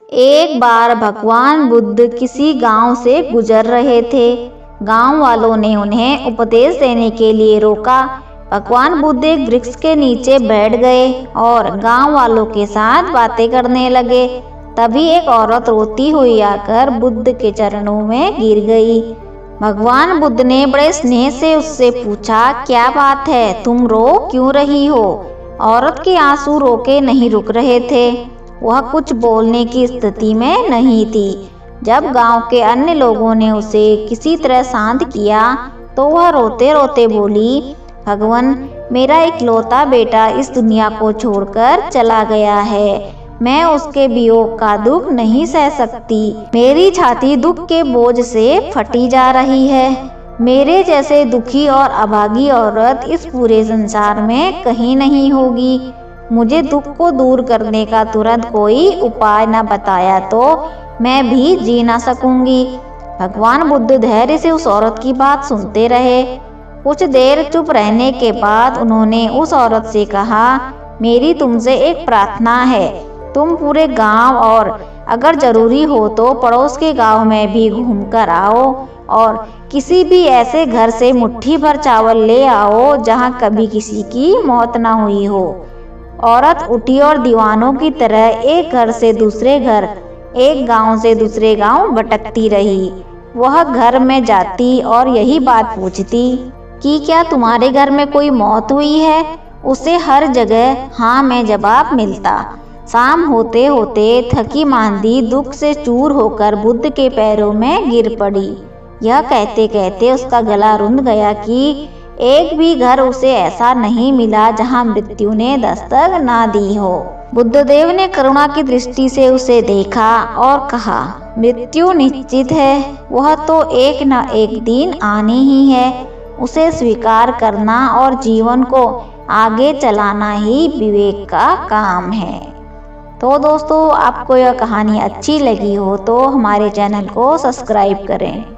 एक बार भगवान बुद्ध किसी गांव से गुजर रहे थे। गांव वालों ने उन्हें उपदेश देने के लिए रोका। भगवान बुद्ध एक वृक्ष के नीचे बैठ गए और गांव वालों के साथ बातें करने लगे। तभी एक औरत रोती हुई आकर बुद्ध के चरणों में गिर गई। भगवान बुद्ध ने बड़े स्नेह से उससे पूछा, क्या बात है, तुम रो क्यों रही हो? औरत के आंसू रोके नहीं रुक रहे थे। वह कुछ बोलने की स्थिति में नहीं थी। जब गांव के अन्य लोगों ने उसे किसी तरह शांत किया तो वह रोते रोते बोली, भगवान, मेरा इकलौता बेटा इस दुनिया को छोड़कर चला गया है। मैं उसके वियोग का दुख नहीं सह सकती। मेरी छाती दुख के बोझ से फटी जा रही है। मेरे जैसे दुखी और अभागी औरत इस पूरे संसार में कहीं नहीं होगी। मुझे दुख को दूर करने का तुरंत कोई उपाय न बताया तो मैं भी जी ना सकूंगी। भगवान बुद्ध धैर्य से उस औरत की बात सुनते रहे। कुछ देर चुप रहने के बाद उन्होंने उस औरत से कहा, मेरी तुमसे एक प्रार्थना है। तुम पूरे गांव और अगर जरूरी हो तो पड़ोस के गांव में भी घूमकर आओ और किसी भी ऐसे घर से मुट्ठी भर चावल ले आओ जहां कभी किसी की मौत ना हुई हो। औरत उठी और दीवानों की तरह एक घर से दूसरे घर, एक गांव से दूसरे गांव भटकती रही। वह घर में जाती और यही बात पूछती कि क्या तुम्हारे घर में कोई मौत हुई है? उसे हर जगह हाँ में जवाब मिलता। शाम होते होते थकी मांदी दुख से चूर होकर बुद्ध के पैरों में गिर पड़ी। यह कहते कहते उसका गला रुंध गया कि एक भी घर उसे ऐसा नहीं मिला जहां मृत्यु ने दस्तक ना दी हो। बुद्धदेव ने करुणा की दृष्टि से उसे देखा और कहा, मृत्यु निश्चित है, वह तो एक न एक दिन आनी ही है। उसे स्वीकार करना और जीवन को आगे चलाना ही विवेक का काम है। तो दोस्तों, आपको यह कहानी अच्छी लगी हो तो हमारे चैनल को सब्सक्राइब करें।